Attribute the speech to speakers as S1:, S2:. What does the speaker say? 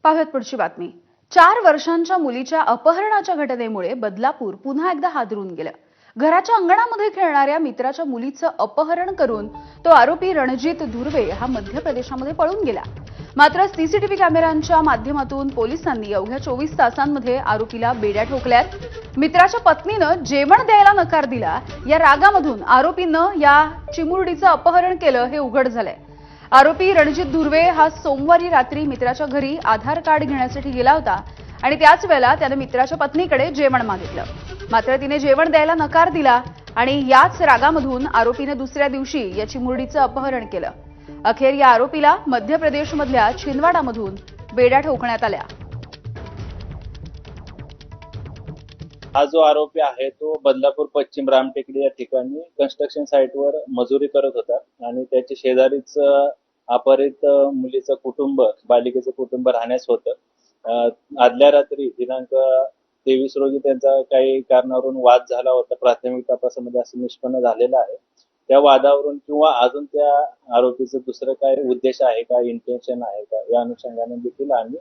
S1: पाहूयात पुढची बातमी। 4 वर्षांच्या मुलीच्या अपहरणाच्या घटनेमुळे बदलापूर पुन्हा एकदा हादरून गेलं। घराच्या अंगणामध्ये खेळणाऱ्या मित्राच्या मुलीचं अपहरण करून तो आरोपी रणजित धुर्वे हा मध्य प्रदेशामध्ये पळून गेला। मात्र सीसीटीव्ही कॅमेऱ्यांच्या माध्यमातून पोलिसांनी अवघ्या 24 तासांमध्ये आरोपीला बेड्या ठोकल्यात। मित्राच्या पत्नीनं जेवण द्यायला नकार दिला, या रागामधून आरोपीनं या चिमुरडीचं अपहरण केलं हे उघड झालंय। आरोपी रणजित धुर्वे हा सोमवारी रात्री मित्राच्या घरी आधार कार्ड घेण्यासाठी गेला होता आणि त्याच वेळेला त्याने मित्राच्या पत्नीकडे जेवण मागितलं। मात्र तिने जेवण द्यायला नकार दिला आणि याच रागामधून आरोपीने दुसऱ्या दिवशी या चिमुरडीचं अपहरण केलं। अखेर या आरोपीला मध्य प्रदेशमधल्या छिंदवाडामधून बेड्या ठोकण्यात आल्या।
S2: हा जो आरोपी आहे तो बदलापूर पश्चिम रामटेकडी या ठिकाणी कन्स्ट्रक्शन साइटवर मजुरी करत होता आणि त्याच्या शेजारीच अपहरित मुलीचं कुटुंब, बालिकेचं कुटुंब राहण्यास होतं। आदल्या रात्री दिनांक 23 रोजी त्यांचा काही कारणावरून वाद झाला होता। प्राथमिक तपासामध्ये असं निष्पन्न झालेलं आहे। त्या वादावरून किंवा अजून त्या आरोपीचं दुसरं काय उद्देश आहे का, इंटेन्शन आहे का, या अनुषंगाने देखील आम्ही